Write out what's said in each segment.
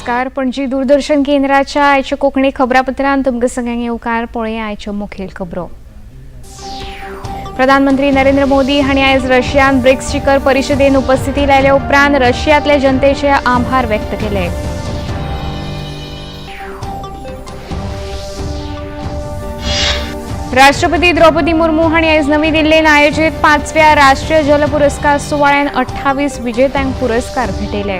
नमस्कार. पणजी दूरदर्शन केंद्राच्या आयच्या कोंकणी खबरापत्रांत तुमकां सगळ्यांक येवकार. पळया आयच्यो मुखेल खबरो. प्रधानमंत्री नरेंद्र मोदी हांणी आयज रशियान ब्रिक्स शिखर परिशदेन उपस्थिती लायल्या उपरांत रशियातल्या जनतेचे आभार व्यक्त केले. राष्ट्रपती द्रौपदी मुर्मू हांणी आयज नवी दिल्लीत आयोजीत 5व्या राष्ट्रीय जल पुरस्कार सुवाळ्यात 28 विजेत्यांक पुरस्कार भेटयले.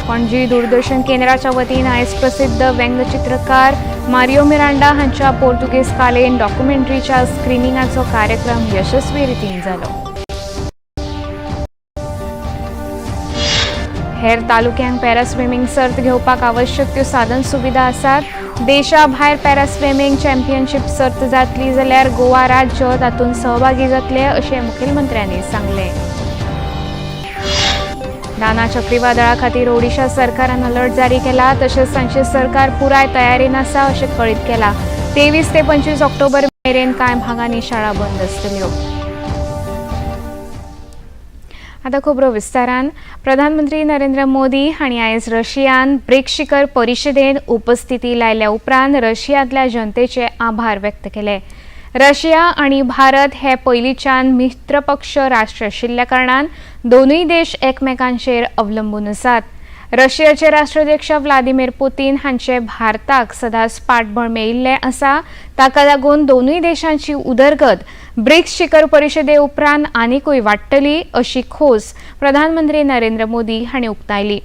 पणजी दूरदर्शन केंद्राच्या वतीन आयज प्रसिद्ध व्यंगचित्रकार मारियो मिरांडा हांच्या पोर्तुगेज कालेन डॉक्युमेंटरीच्या स्क्रीनिंगाचो कार्यक्रम यशस्वी रितीन जालो. हेर तालुक्यांक पॅरा स्विमींग सर्त घेवपाक आवश्यक त्यो साधन सुविधा आसात. देशा भायर पॅरा स्विमींग चॅम्पियनशीप सर्त जातली जाल्यार गोवा राज्य तातूंत सहभागी जातले अशें मुखेलमंत्र्यांनी सांगले. दाना चक्रीवादळा खातीर ओडिशा सरकारान अलर्ट जारी केला. तशेंच तांचे सरकार पुराय तयारीन आसा अशें कळीत केला. 23 ते 25 ऑक्टोबर मेरेन कांय भागांनी शाळा बंद आसतल्यो. आतां खबरो विस्तारान. प्रधानमंत्री नरेंद्र मोदी हांणी आयज रशियान ब्रिक्स शिखर परिशदेन उपस्थिती लायल्या उपरांत रशियातल्या जनतेचे आभार व्यक्त केले. रशिया आणि भारत हे पयलींच्यान मित्रपक्ष राष्ट्र आशिल्ल्या कारणान दोनूय देश एकमेकांचेर अवलंबून आसात. रशियाचे राष्ट्राध्यक्ष व्लादिमीर पुतीन हांचे भारताक सदांच पाठबळ मेळिल्लें आसा. ताका लागून दोनूय देशांची उदरगत ब्रिक्स शिखर परिशदे उपरांत आनीकूय वाडटली अशी खोस प्रधानमंत्री नरेंद्र मोदी हांणी उक्तायली.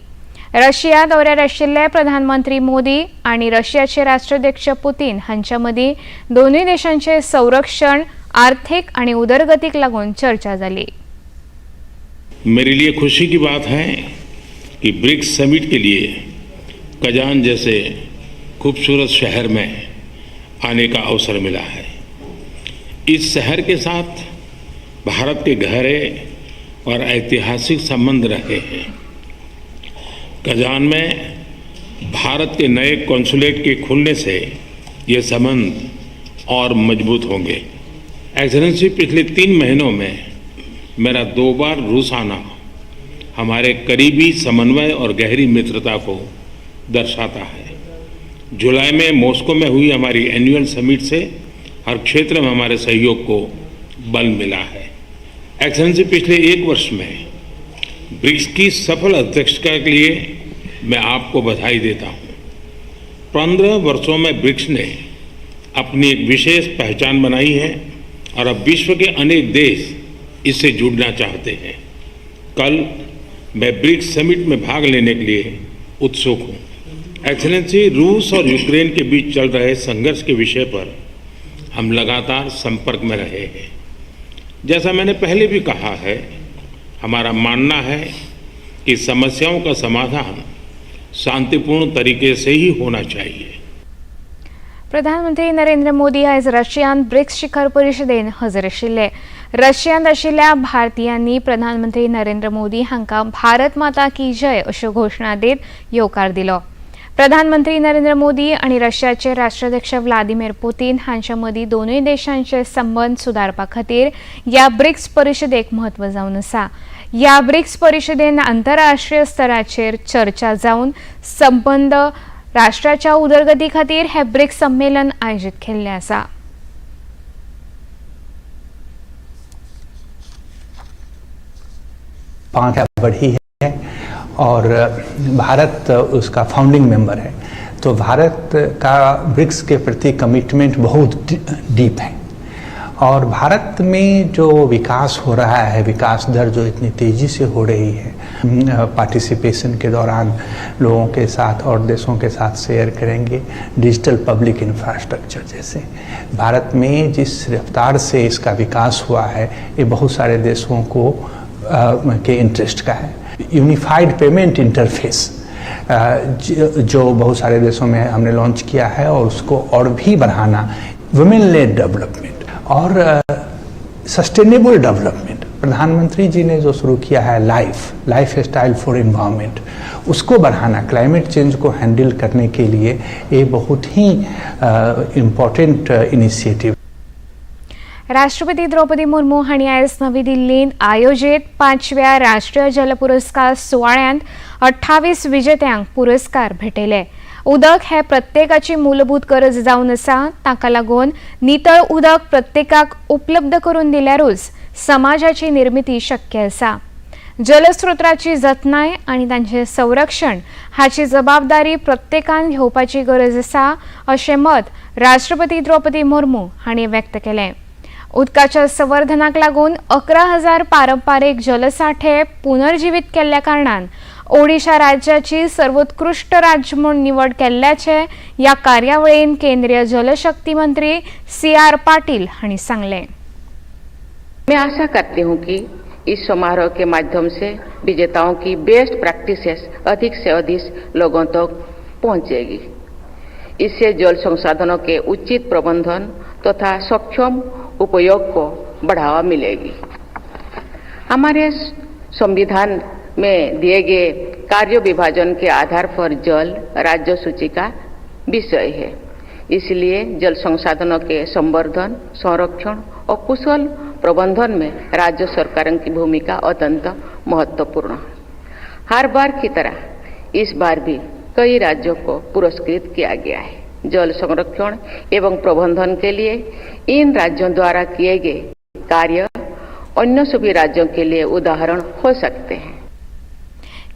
रशिया दौऱ्यार आशिल्ले प्रधानमंत्री मोदी आणि रशियाचे राष्ट्राध्यक्ष पुतीन हांच्या मदीं दोनूय देशांचे संरक्षण, आर्थिक आणि उदरगतीक लागून चर्चा जाली. मेरे लिए खुशी की बात है कि ब्रिक्स समिट के लिए कजान जैसे खूबसूरत शहर में आने का अवसर मिला है. इस शहर के साथ भारत के गहरे और ऐतिहासिक संबंध रहे हैं. कजान में भारत के नए कॉन्सुलेट के खुलने से ये संबंध और मजबूत होंगे. एक्सेलेंसी, पिछले 3 महीनों में मेरा 2 बार रूस आना हमारे करीबी समन्वय और गहरी मित्रता को दर्शाता है. जुलाई में मॉस्को में हुई हमारी एनुअल समिट से हर क्षेत्र में हमारे सहयोग को बल मिला है. एक्सेलेंसी, पिछले 1 वर्ष में ब्रिक्स की सफल अध्यक्षता के लिए मैं आपको बधाई देता हूँ. 15 वर्षों में ब्रिक्स ने अपनी एक विशेष पहचान बनाई है और अब विश्व के अनेक देश इससे जुड़ना चाहते हैं. कल मैं ब्रिक्स समिट में भाग लेने के लिए उत्सुक हूँ. एक्सेलेंसी, रूस और यूक्रेन के बीच चल रहे संघर्ष के विषय पर हम लगातार संपर्क में रहे हैं. जैसा मैंने पहले भी कहा है, हमारा मानना है कि समस्याओं का समाधान शांतिपूर्ण तरीके से ही होना चाहिए. प्रधानमंत्री नरेंद्र मोदी आयज रशियान ब्रिक्स शिखर परिशदेन हजर आशिल्ले. रशियात आशिल्ल्या भारतीयांनी प्रधानमंत्री नरेंद्र मोदी हांकां भारत माता की जय अश्यो घोषणा देत येवकार दिलो. प्रधानमंत्री नरेंद्र मोदी आणि रशियाचे राष्ट्राध्यक्ष व्लादिमीर पुतीन हांच्या मदीं दोनूय देशांचे संबंध सुदारपा खातीर ह्या ब्रिक्स परिशदेक म्हत्व जावन आसा. ह्या ब्रिक्स परिशदेन आंतरराष्ट्रीय स्तराचेर चर्चा जावन संबंध राष्ट्राच्या उदरगती खातीर हे ब्रिक्स संमेलन आयोजीत केल्लें आसा. बढ़ी है और भारत उसका फाउंडिंग मेंबर है, तो भारत का ब्रिक्स के प्रति कमिटमेंट बहुत डीप है. और भारत में जो विकास हो रहा है, विकास दर जो इतनी तेज़ी से हो रही है, पार्टिसिपेशन के दौरान लोगों के साथ और देशों के साथ शेयर करेंगे. डिजिटल पब्लिक इंफ्रास्ट्रक्चर जैसे भारत में जिस रफ्तार से इसका विकास हुआ है, ये बहुत सारे देशों को के इंटरेस्ट का है. यूनिफाइड पेमेंट इंटरफेस जो बहुत सारे देशों में हमने लॉन्च किया है और उसको और भी बढ़ाना. वुमेन लेड डेवलपमेंट और सस्टेनेबल डेवलपमेंट, प्रधानमंत्री जी ने जो शुरू किया है लाइफ स्टाइल फॉर एनवायरनमेंट, उसको बढ़ाना, क्लाइमेट चेंज को हैंडल करने के लिए ये बहुत ही इम्पोर्टेंट इनिशिएटिव. राष्ट्रपती द्रौपदी मुर्मू हांणी आयज नवी दिल्लीत आयोजीत 5व्या राष्ट्रीय जल पुरस्कार सुवाळ्यांत 28 विजेत्यांक पुरस्कार भेटयले. उदक हे प्रत्येकाची मूलभूत गरज जावन आसा. ताका लागून नितळ उदक प्रत्येकाक उपलब्ध करून दिल्यारूच समाजाची निर्मिती शक्य आसा. जलस्रोतांची जतनाय आनी तांचे संरक्षण हाची जबाबदारी प्रत्येकान घेवपाची गरज आसा अशें मत राष्ट्रपती द्रौपदी मुर्मू हांणी व्यक्त केलें. उदकाच्या संवर्धनाक लागून 11,000 पारंपारीक जलसाठे पुनर्जीवित केल्ल्या कारणान ओडिशा राज्याची सर्वोत्कृष्ट राज्य म्हणून निवड केल्ल्याचे ह्या कार्यावळीन केंद्रीय जलशक्ती मंत्री CR पाटील हांणी सांगलें. मैं आशा करती हूं कि इस समारोह के माध्यम से विजेताओं की बेस्ट प्रैक्टिसेस अधिक से अधिक लोगों तक पहुंचेगी. इससे जल संसाधनों के उचित प्रबंधन तथा सक्षम उपयोग को बढ़ावा मिलेगी. हमारे संविधान में दिए गए कार्य विभाजन के आधार पर जल राज्य सूची का विषय है. इसलिए जल संसाधनों के संवर्धन, संरक्षण और कुशल प्रबंधन में राज्य सरकारों की भूमिका अत्यंत महत्वपूर्ण. हर बार की तरह इस बार भी कई राज्यों को पुरस्कृत किया गया है. जल संरक्षण एवं प्रबंधन के लिए इन राज्यों द्वारा किए गए कार्य अन्य सभी राज्यों के लिए उदाहरण हो सकते हैं.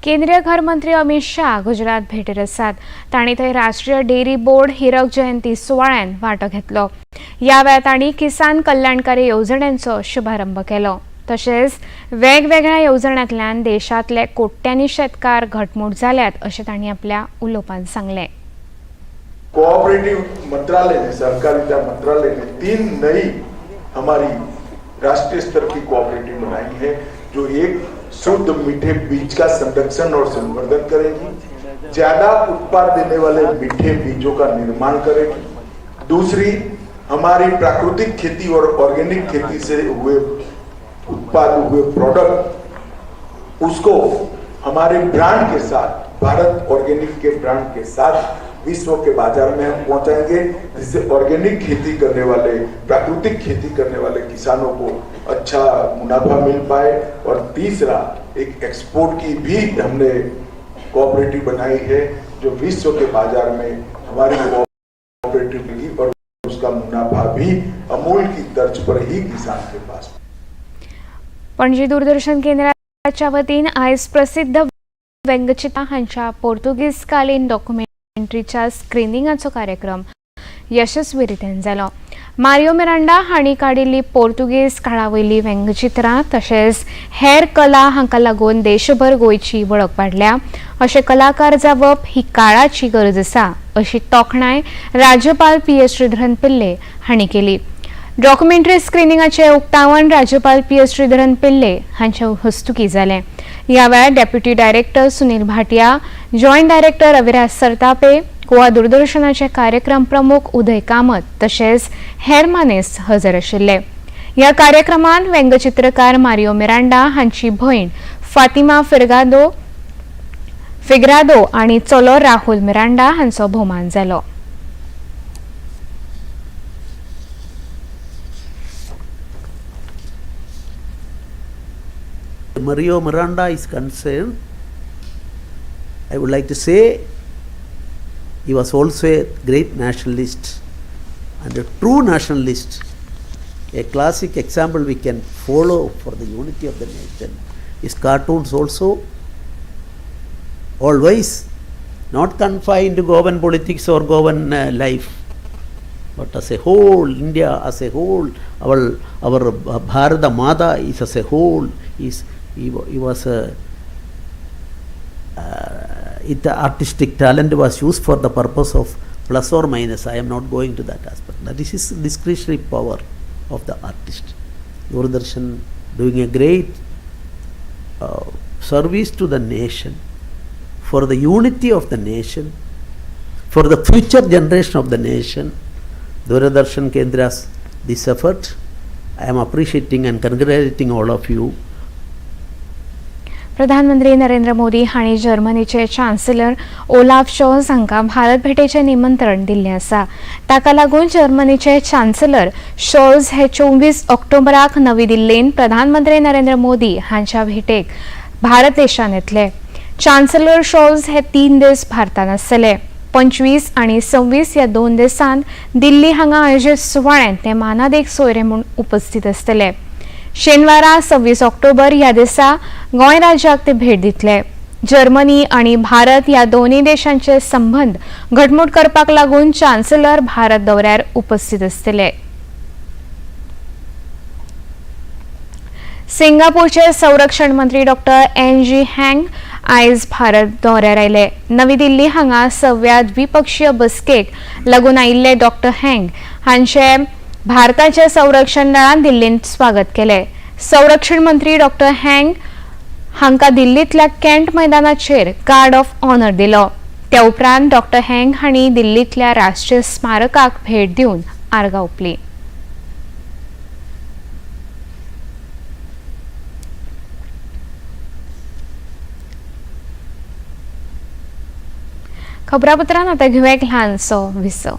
केंद्रीय घर मंत्री अमित शाह गुजरात भेटेर आसात. तांणी थंय राष्ट्रीय डेअरी बोर्ड हिरक जयंती सुवाळ्यात वांटो घेतलो. ह्या वेळार तांणी किसान कल्याणकारी येवजण्यांचो शुभारंभ केलो. तशेंच वेगवेगळ्या येवजण्यांतल्यान देशांतले कोट्यांनी शेतकार घटमूट जाल्यात अशें तांणी आपल्या उलोवपांत सांगलें. कोऑपरेटिव मंत्रालय ने, सहकारिता मंत्रालय ने 3 नई हमारी राष्ट्रीय स्तर की कोऑपरेटिव बनाई है जो एक शुद्ध मीठे बीज का संरक्षण और संवर्धन करेगी, ज्यादा उत्पाद देने वाले मीठे बीजों का निर्माण करेगी. दूसरी हमारी प्राकृतिक खेती और ऑर्गेनिक खेती से हुए उत्पाद हुए प्रोडक्ट उसको हमारे ब्रांड के साथ, भारत ऑर्गेनिक के ब्रांड के साथ विश्व के बाजार में हम पहुंचाएंगे, जिससे ऑर्गेनिक खेती करने वाले, प्राकृतिक खेती करने वाले किसानों को अच्छा मुनाफा मिल पाए. और तीसरा एक एक्सपोर्ट की भी हमने कोऑपरेटिव बनाई है जो विश्व के बाजार में हमारी कोऑपरेटिव की और उसका मुनाफा भी अमूल की तर्ज पर ही किसान के पास. पणजी दूरदर्शन केंद्राच्या वतीन आयज प्रसिद्ध व्यंगचित्रा हांच्या पोर्तुगीज कालीन डॉक्युमेंटरीच्या स्क्रीनिंगाचो कार्यक्रम यशस्वीरित्यान जालो. मारियो मिरांडा हांणी काडिल्ली पोर्तुगीज काळावयली व्यंगचित्रां तशेंच हेर कला हांका लागून देशभर गोंयची वळख वाडल्या. अशें कलाकार जावप ही काळाची गरज आसा अशी तोखणाय राज्यपाल PS श्रीधरन पिल्ले हांणी केली. डॉक्युमेंटरी स्क्रीनिंगाचे उक्तावण राज्यपाल PS श्रीधरन पिल्ले हांच्या हस्तुकीं जालें. ह्या वेळार deputy director Sunil Bhatia, joint director Raviraj Sartape, Goa दूरदर्शनाचे कार्यक्रम प्रमुख उदय कामत तशेंच हेर मानेस्त हजर आशिल्ले. ह्या कार्यक्रमांत व्यंगचित्रकार मारियो मिरांडा हांची भयण फातिमा फिग्रादो आनी चलो राहुल मिरांडा हांचो भोवमान जालो. Mario Miranda is concerned, I would like to say he was also a great nationalist and a true nationalist. A classic example we can follow for the unity of the nation. His cartoons also always not confined to Govan politics or Govan life, but as a whole, India as a whole, our Bharata Mata is as a whole. He was the artistic talent was used for the purpose of plus or minus. I am not going to that aspect. That is his discretionary power of the artist. Doordarshan doing a great service to the nation, for the unity of the nation, for the future generation of the nation. Doordarshan Kendra's this effort, I am appreciating and congratulating all of you. प्रधानमंत्री नरेंद्र मोदी हांणी जर्मनीचे chancellor Olaf शॉल्झ हांकां भारत भेटेचें निमंत्रण दिल्लें आसा. ताका लागून जर्मनीचे चान्सेलर शॉल्झ हे 24 ऑक्टोबराक नवी दिल्लींत प्रधानमंत्री नरेंद्र मोदी हांच्या भेटेक भारत देशांत येतले. चान्सेलर शॉल्झ हे 3 दीस भारतांत आसतले. 25 आनी 26 ह्या 2 दिसांत दिल्ली हांगा आयोजीत सुवाळ्यांत ते मानादेक सोयरे म्हूण उपस्थित आसतले. शेनवारा 26 ऑक्टोबर ह्या दिसा गोंय राज्याक ते भेट दितले. जर्मनी आनी भारत ह्या दोनूय देशांचे संबंद घटमूट करपाक लागून चान्सेलर भारत दौऱ्यार उपस्थित आसतले. सिंगापूरचे संरक्षण मंत्री डॉक्टर एन.जी. हँग आयज भारत दौऱ्यार आयले. नवी दिल्ली हांगा 6व्या द्विपक्षीय बसकेक लागून आयिल्ले डॉक्टर हँग हांचे भारताच्या संरक्षण दळान दिल्लींत स्वागत केले. संरक्षण मंत्री डॉक्टर हँग हांकां दिल्लींतल्या कॅंट मैदानाचेर गार्ड ऑफ ऑनर दिलो. त्या उपरांत डॉक्टर हँग हांणी दिल्लींतल्या राष्ट्रीय स्मारकाक भेट दिवन आर्गां ओंपली. खबरापत्रांत आतां घेवया एक ल्हानसो विसव.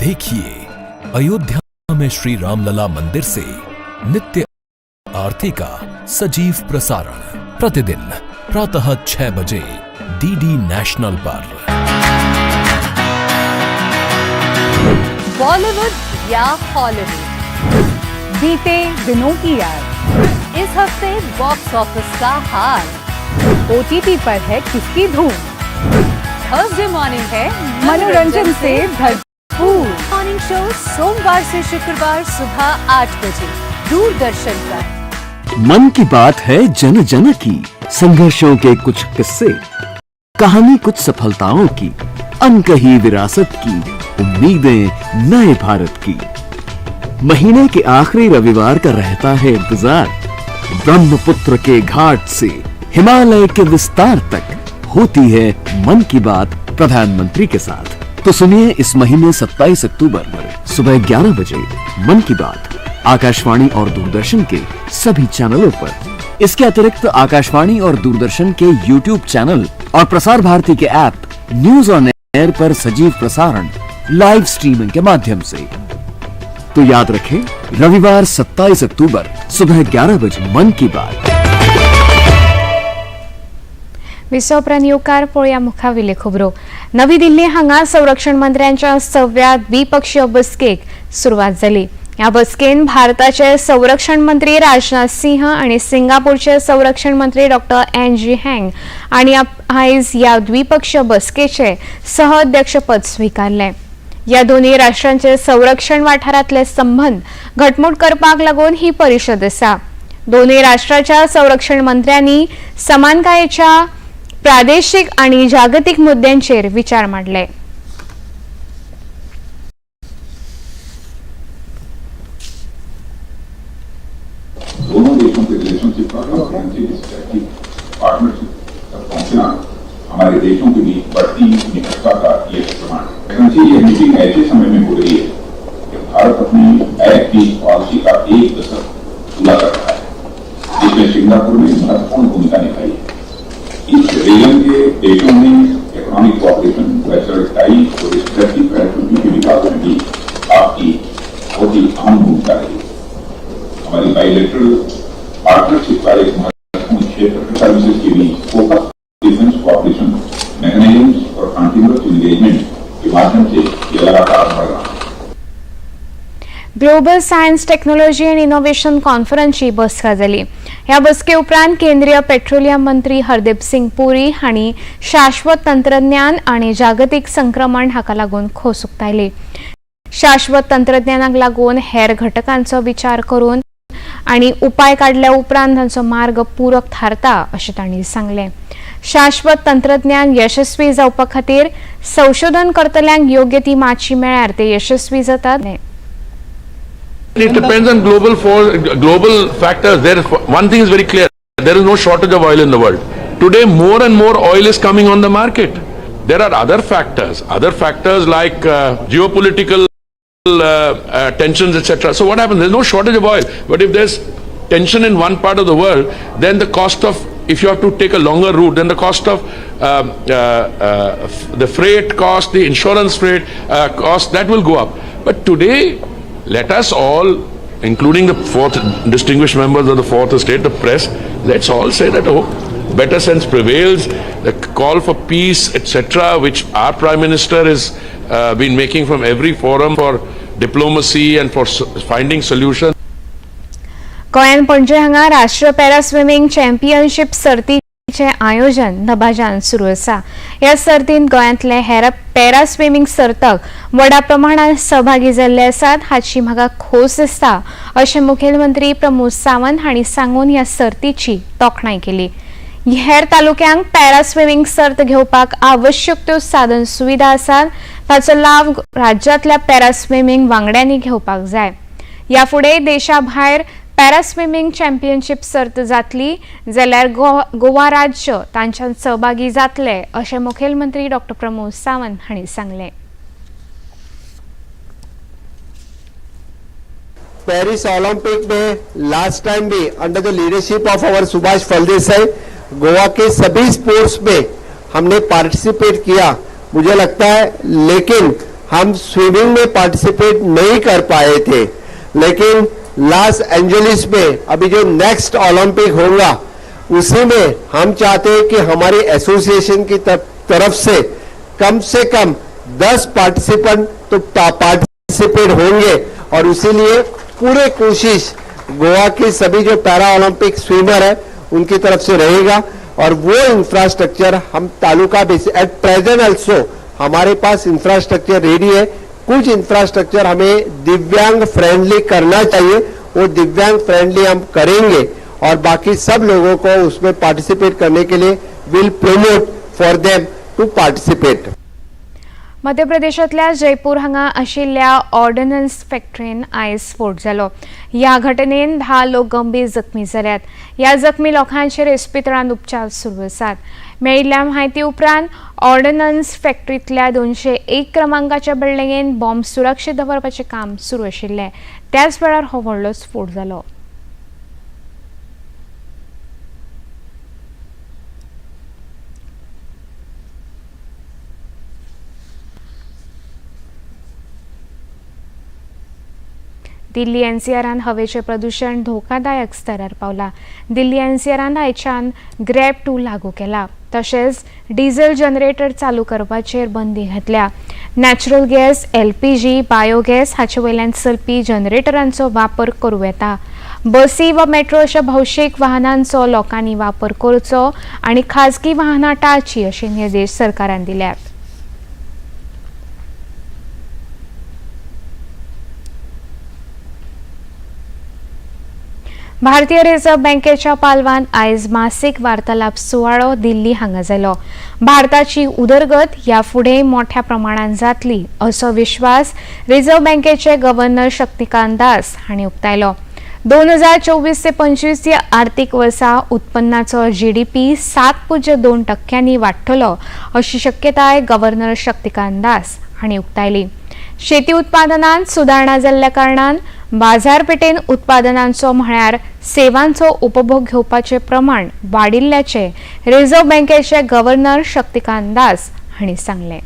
देखिए अयोध्या में श्री रामलला मंदिर से नित्य आरती का सजीव प्रसारण प्रतिदिन प्रातः 6 बजे डीडी नेशनल पर। बॉलीवुड या हॉलीवुड, बीते दिनों की याद, इस हफ्ते बॉक्स ऑफिस का हाल, OTT पर है किसकी धूम, थर्सडे मॉर्निंग है मनोरंजन से भरपूर। मॉर्निंग शो सोमवार से शुक्रवार सुबह 8 बजे दूरदर्शन पर। मन की बात है जन जन की, संघर्षों के कुछ किस्से, कहानी कुछ सफलताओं की, अनकही विरासत की, उम्मीदें नए भारत की। महीने के आखिरी रविवार का रहता है इंतजार। ब्रह्मपुत्र के घाट से हिमालय के विस्तार तक होती है मन की बात प्रधानमंत्री के साथ। तो सुनिए इस महीने 27 अक्टूबर सुबह 11 बजे मन की बात आकाशवाणी और दूरदर्शन के सभी चैनलों पर। इसके अतिरिक्त आकाशवाणी और दूरदर्शन के YouTube चैनल और प्रसार भारती के ऐप न्यूज ऑन एयर पर सजीव प्रसारण लाइव स्ट्रीमिंग के माध्यम से। तो याद रखें, रविवार 27 अक्टूबर सुबह 11 बजे मन की बात। विसोपरांत येवकार पळोवया मुखावेली खबरो. नवी दिल्ली हांगा संरक्षण मंत्र्यांच्या 6व्या द्विपक्षीय बसकेक सुरवात जाली. ह्या बसकेन भारताचे संरक्षण मंत्री राजनाथ सिंह आणि सिंगापूरचे संरक्षण मंत्री डॉक्टर एन.जी. हँग आणि आयज ह्या द्विपक्षीय बसकेचे सहअध्यक्षपद स्वीकारले. या दोन्ही राष्ट्रांचे संरक्षण वाठारांतले संबंध घटमूट करपाक लागून ही परिशद आसा. दोन्ही राष्ट्राच्या संरक्षण मंत्र्यांनी समानकायेच्या प्रादेशिक आणि जागतिक मुद्द्यांचेर विचार मांडले. दोनों देशों के रिलेशनशिप और पार्टनरशिप तक पहुंचना हमारे देशों के बीच बढ़ती निकटता का ये प्रमाण है। ये मीटिंग ऐसे समय में हो रही है कि भारत अपनी एक्ट ईस्ट पॉलिसी का 1 दशक पूरा कर रहा है, जिसमें सिंगापुर ने महत्वपूर्ण भूमिका निभाई है। इस रीजन के देशों में इकोनॉमिक कोऑपरेशन, कल्चरल टाइज और स्ट्रेटेजिक कनेक्टिविटी के विकास में भी आपकी बहुत ही अहम भूमिका रही। हमारी बायलैटरल पार्टनरशिप का एक महत्वपूर्ण क्षेत्र सर्विसेज के बीच फोकस डिफेंस कोऑपरेशन मैकेनिज्म और कंटिन्यूअस एंगेजमेंट के माध्यम से ये लगातार बढ़ रहा है। Global science technology and innovation कॉन्फरन्सची बसका जाली. ह्या बसके उपरांत केंद्रीय पेट्रोलियम मंत्री हरदीप सिंग पुरी हांणी शाश्वत तंत्रज्ञान आणि जागतिक संक्रमण हाका लागून खोस उक्तायली. शाश्वत तंत्रज्ञानाक लागून हेर घटकांचो विचार करून आणि उपाय काढल्या उपरांत तांचो मार्ग पूरक थारता अशें तांणी सांगलें. शाश्वत तंत्रज्ञान यशस्वी जावपा खातीर संशोधन करतल्यांक योग्य ती माची मेळ्यार ते यशस्वी जातात. It depends on global factors. One thing is very clear. There is no shortage of oil in the world. Today, more and more oil is coming on the market. There are other factors like geopolitical tensions, etc. So what happens? There's no shortage of oil. But if there's tension in one part of the world, then the cost of, if you have to take a longer route, then the cost of the freight cost, the insurance freight cost, that will go up. But today, let us all, including the fourth distinguished members of the fourth estate, the press, let's all say that better sense prevails. The call for peace, etc., which our Prime Minister has been making from every forum for diplomacy and for finding solutions. गोंयान पणजे हांगा राष्ट्रीय para swimming championship सर्तीचे आयोजन नभाजान सुरू आसा. ह्या सर्तींत गोंयांतले हेर पॅरा स्विमींग सर्तक व्हडा प्रमाणात सहभागी जाल्ले आसात हाची म्हाका खोस दिसता अशें मुखेलमंत्री प्रमोद सावंत हांणी सांगून ह्या सर्तीची तोखणाय केली. हेर तालुक्यांक पॅरा स्विमींग सर्त घेवपाक आवश्यक त्यो साधन सुविधा आसात ताचो लाव राज्यांतल्या पॅरा स्विमींग वांगड्यांनी घेवपाक जाय. ह्या फुडें देशा भायर पॅरा स्विमींग चॅम्पियनशीप सर्त जातली जाल्यार गोवा राज्य तांच्यात सहभागी जातले अशें मुखेलमंत्री डॉ. प्रमोद सावंत हांणी सांगलें. पेरिस ओलंपिक में लास्ट टाइम भी अंडर द लीडरशिप ऑफ आवर सुभाष फलदेसाई गोवा के सभी स्पोर्ट्स में हमने पार्टिसिपेट किया, मुझे लगता है, लेकिन हम स्विमिंग में पार्टिसिपेट नहीं कर पाए थे. लेकिन लॉस एंजलिस में अभी जो नेक्स्ट ओलंपिक होगा उसी में हम चाहते हैं कि हमारी एसोसिएशन की तरफ से कम 10 पार्टिसिपेंट तो पार्टिसिपेट होंगे और इसीलिए पूरे कोशिश गोवा की सभी जो पैरा ओलंपिक स्विमर है उनकी तरफ से रहेगा और वो इंफ्रास्ट्रक्चर हम taluka basis at present also हमारे पास इंफ्रास्ट्रक्चर रेडी है. कुछ इंफ्रास्ट्रक्चर हमें दिव्यांग फ्रेंडली करना चाहिए, वो दिव्यांग फ्रेंडली हम करेंगे और बाकी सब लोगों को उसमें पार्टिसिपेट करने के लिए will promote for them to participate. मध्य प्रदेशातल्या जयपूर हांगा आशिल्ल्या ऑर्डनन्स फॅक्टरीन आयज स्फोट जालो. ह्या घटनेन 10 लोक गंभीर जखमी जाल्यात. ह्या जखमी लोकांचेर इस्पितळांत उपचार सुरू आसात. मेळिल्ल्या म्हायती उपरांत ऑर्डनन्स फॅक्टरींतल्या 201 क्रमांकाच्या बिल्डिंगेंत बॉम्ब सुरक्षीत दवरपाचें काम सुरू आशिल्लें. त्याच वेळार हो व्हडलो स्फोट जालो. दिल्ली एनसीआरान हवेचे प्रदूषण धोकादायक स्तरार पावला. दिल्ली एनसीआरान आयच्यान ग्रॅब 2 लागू केला. तशेंच डिझेल जनरेटर चालू करपाचेर बंदी घातल्या. नॅचरल गॅस, एलपीजी, बायोगॅस हाचे वयल्यान चलपी जनरेटरांचो वापर करूं येता. बसी वा मेट्रो अशा भौशीक वाहनांचो लोकांनी वापर करचो आनी खाजगी वाहनां टाळची अशे निर्देश सरकारान दिल्यात. भारतीय रिझर्व्ह बँकेच्या पालवान आयज मासीक वार्तालाप सुवाळो दिल्ली हांगा जालो. भारताची उदरगत ह्या फुडें मोठ्या प्रमाणात जातली असो विश्वास रिझर्व्ह बँकेचे गव्हर्नर शक्तिकांत दास हांणी उक्तायलो. 2024 ते 25 ह्या आर्थीक वर्सा उत्पन्नाचो GDP 7.2% वाडटलो अशी शक्यताय गव्हर्नर शक्तिकांत दास हांणी उक्तायली. शेती उत्पादनांत सुदारणा जाल्ल्या कारणान बाजारपेठेन उत्पादनांचो म्हळ्यार सेवांचो उपभोग घेवपाचे प्रमाण वाडिल्ल्याचे रिझर्व्ह बँकेचे गव्हर्नर शक्तिकांत दास हांणी सांगलें.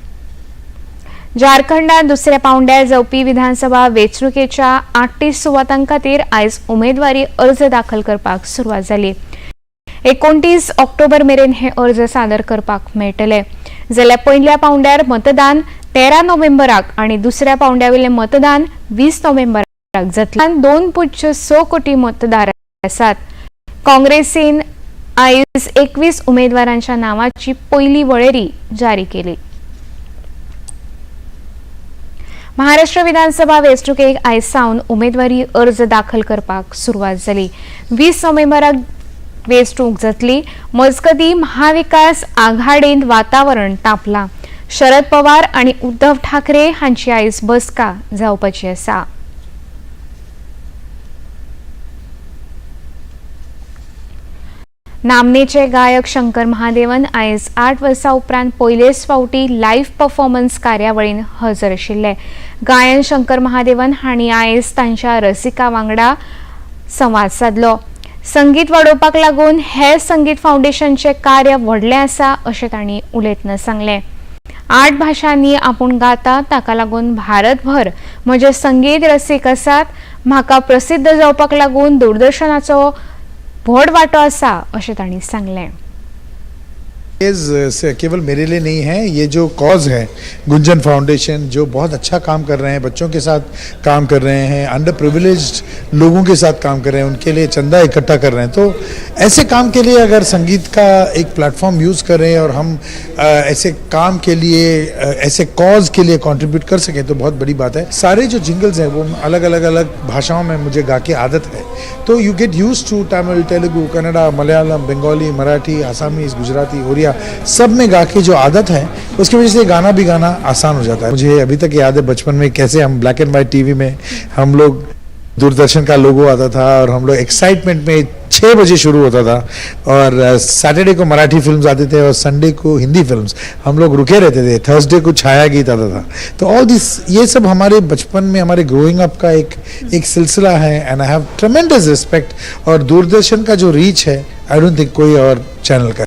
झारखंडात दुसऱ्या पांवड्यार जावपी विधानसभा वेंचणुकेच्या 38 सुवातां खातीर आयज उमेदवारी अर्ज दाखल करपाक सुरवात जाली. 29 ऑक्टोबर मेरेन हे अर्ज सादर करपाक मेळटले. जाल्यार पयल्या पांवड्यार मतदान 13 नोव्हेंबराक आनी दुसऱ्या पांवड्यावेलें मतदान 20 नोव्हेंबराक जातले. 2.6 कोटी मतदार आसात. काँग्रेसीन आयज 21 उमेदवारांच्या नावांची पयली वळेरी जारी केली. महाराष्ट्र विधानसभा वेंचणुकेक आयज सावन उमेदवारी अर्ज दाखल करपाक सुरवात जाली. 20 नोव्हेंबराक वेंचणूक जातली. मजगतीं महाविकास आघाडींत वातावरण तापलां. शरद पवार आनी उद्धव ठाकरे हांची आयज बसका जावपाची आसा. नामनेचे गायक शंकर महादेवन आयज 8 वर्सां उपरांत पयलेच फावटी लायव्ह परफॉर्मन्स कार्यावळीन हजर आशिल्ले. गायन शंकर महादेवन हांणी आयज तांच्या रसिका वांगडा संवाद साधलो. संगीत वाडोवपाक लागून हेर संगीत फाउंडेशनचे कार्य व्हडलें आसा अशें तांणी उलयतना सांगलें. 8 भाशांनी आपूण गाता ताका लागून भारतभर म्हजे संगीत रसीक आसात. म्हाका प्रसिद्ध जावपाक लागून दूरदर्शनाचो व्हड वाटो आसा अशें तांणी सांगलें. केवल मेरे लिए नहीं है, ये जो कॉज है गुंजन फाउंडेशन जो बहुत अच्छा काम कर रहे हैं, बच्चों के साथ काम कर रहे हैं, अंडर प्रिविलेज्ड लोगों के साथ काम कर रहे हैं, उनके लिए चंदा इकट्ठा कर रहे हैं. तो ऐसे काम के लिए अगर संगीत का एक प्लेटफॉर्म यूज़ करें और हम ऐसे काम के लिए ऐसे कॉज के लिए कंट्रीब्यूट कर सकें तो बहुत बड़ी बात है. सारे जो जिंगल्स हैं वो अलग अलग भाषाओं में मुझे गा के आदत है. तो you get used to Tamil, Telugu, Kannada, Malayalam, Bengali, Marathi, Assamese, Gujarati, Oriya सब में गा के जो आदत है उसकी वजह से गाना भी गाना आसान हो जाता है. मुझे अभी तक याद है बचपन में कैसे हम ब्लैक एंड व्हाइट टीवी में हम लोग दूरदर्शन का लोगो आता था और हम लोग एक्साइटमेंट में 6 बजे शुरू होता था और सैटरडे को मराठी फिल्म्स आते थे और संडे को हिंदी फिल्म्स. हम लोग रुके रहते थे. थर्सडे को छाया गीत आता था. तो ऑल दिस ये सब हमारे बचपन में हमारे ग्रोइंग अप का एक सिलसिला है. And I have ट्रेमेंडस respect. और दूरदर्शन का जो रीच है आई डोंट थिंक कोई और चैनल का.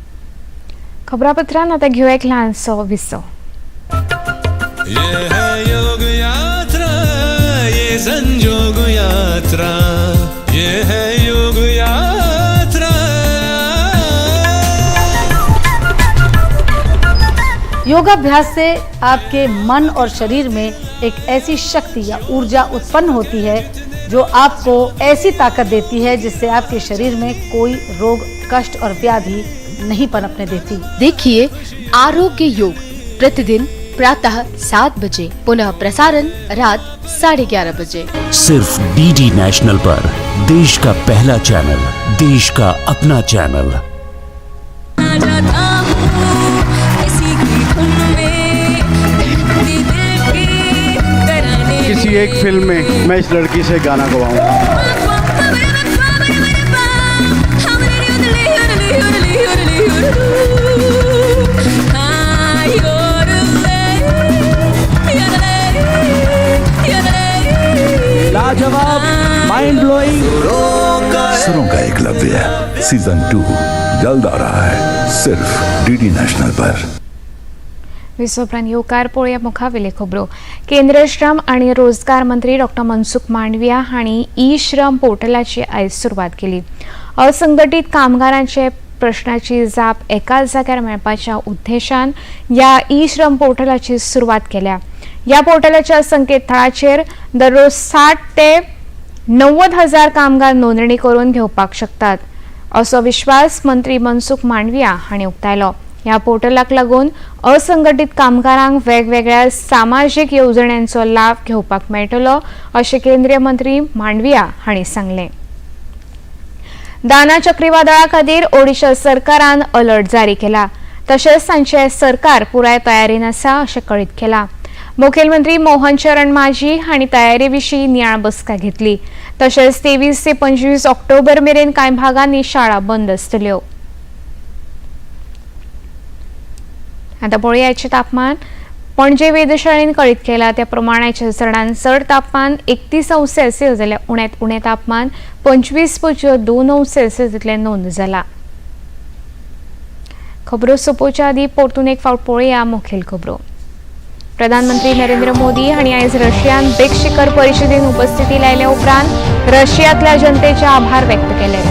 खबरापत्रान आता घेऊया एक ल्हानसो विसो. ये है योग यात्रा, ये संयोग यात्रा, ये है योग यात्रा. योगाभ्यास से आपके मन और शरीर में एक ऐसी शक्ति या ऊर्जा उत्पन्न होती है जो आपको ऐसी ताकत देती है जिससे आपके शरीर में कोई रोग, कष्ट और व्याधि नहीं पनपने देती. देखिए आरोग्य योग प्रतिदिन प्रातः 7 बजे, पुनः प्रसारण रात 11:30 बजे. सिर्फ डीडी नेशनल पर, देश का पहला चैनल, देश का अपना चैनल. किसी एक फिल्म में मैं इस लड़की से गाना गवाऊंगा. लाजवाब, माइंड ब्लोइंग. सुरों का एकलव्य सीजन 2 जल्द आ रहा है सिर्फ डीडी नेशनल पर. विसोपरांत येवकार पळोवया मुखावेले खबरो. केंद्र श्रम आणि रोजगार मंत्री डॉ. मनसुख मांडविया हांणी ई श्रम पोर्टलाची आयज सुरवात केली. असंघटीत कामगारांचे प्रश्नाची जाप एकाच जाग्यार मेळपाच्या उद्देशान ह्या ई श्रम पोर्टलाची सुरवात केल्या. ह्या पोर्टलाच्या संकेतथळाचेर दररोज 60 ते 90 हजार कामगार नोंदणी करून घेवपाक शकतात असो विश्वास मंत्री मनसुख मांडविया हांणी उक्तायलो. ह्या पोर्टलाक लागून असंघटीत कामगारांक वेगवेगळ्या सामाजीक येवजण्यांचो लाभ घेवपाक मेळटलो अशें केंद्रीय मंत्री मांडविया हांणी सांगलें. दाना चक्रीवादळा खातीर ओडिशा सरकारान अलर्ट जारी केला. तशेंच तांचे सरकार पुराय तयारीन आसा अशें कळीत केलां. मुखेलमंत्री मोहन चरण माझी हांणी तयारी विशीं नियाळ बसका घेतली. तशेंच 23 ते 25 ऑक्टोबर मेरेन कांय भागांनी शाळा बंद आसतल्यो. आता पळोवयाचें तापमान. पणजे वेधशाळेन कळीत केला त्या प्रमाणाच्या चडांत चड तापमान 31 सेल्सियस जाल्यार उण्यांत उणें तापमान 25.2 सेल्सियस इतलें नोंद जाला. खबरो सोंपोवच्या आदीं परतून एक फावट पळोवया मुखेल खबरो. प्रधानमंत्री नरेंद्र मोदी हांणी आयज रशियान ब्रिक्स शिखर परिशदेन उपस्थिती लायल्या उपरांत रशियातल्या जनतेचे आभार व्यक्त केले.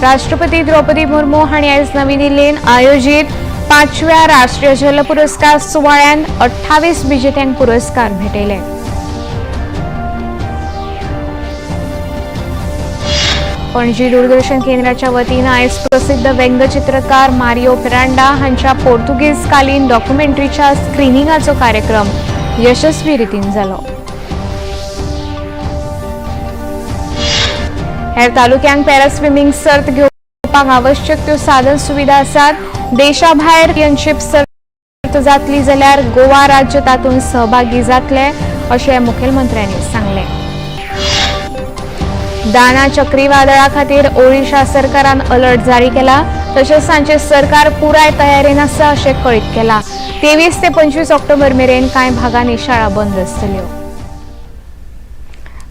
राष्ट्रपती द्रौपदी मुर्मू हांणी आयज नवी दिल्लीन आयोजीत 5व्या राष्ट्रीय जल पुरस्कार सुवाळ्यान 28 विजेत्यांक पुरस्कार भेटयले. पणजी दूरदर्शन केंद्राच्या वतीन आयज प्रसिद्ध व्यंगचित्रकार मारियो पिरांडा हांच्या पोर्तुगीज कालीन डॉक्युमेंटरीच्या स्क्रीनिंगाचो कार्यक्रम यशस्वी रितीन जालो. हेर तालुक्यांक पॅरा स्विमींग सर्त घेवपाक आवश्यक त्यो साधन सुविधा आसात. देशा भायर चॅम्पियनशीप सर्त जातली जाल्यार गोवा राज्य तातूंत सहभागी जातले अशें मुखेलमंत्र्यांनी सांगलें. दाना चक्रीवादळा खातीर ओडिशा सरकारान अलर्ट जारी केला. तशेंच तांचे सरकार पुराय तयारेन आसा अशें कळीत केलां. 23 ते 25 ऑक्टोबर मेरेन कांय भागांनी शाळा बंद आसतल्यो.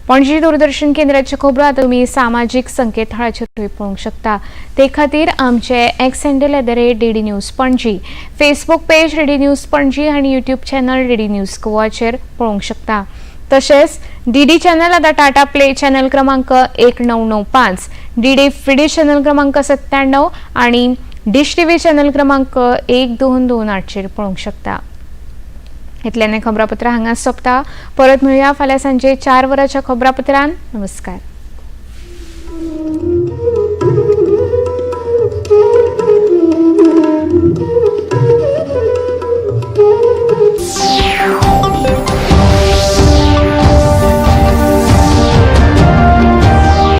पणजी दूरदर्शन केंद्राचे खबरो आतां तुमी सामाजीक संकेतथळाचेर पळोवंक शकता. ते खातीर आमचे x handle @DD news Panaji, Facebook page DD news Panaji आनी युट्यूब चॅनल DD न्यूज गोवाचेर पळोवंक शकता. तशेंच DD चॅनल आतां टाटा प्ले चॅनल क्रमांक 1995, DD फ्रीडी चॅनल क्रमांक 97 आनी डिश TV चॅनल क्रमांक 1228चेर पळोवंक शकता. इतल्यान खबरापत्र हांगा सोंपता. परत मेळुया फाल्यां सांजे 4 वरांच्या खबरापत्रान. नमस्कार.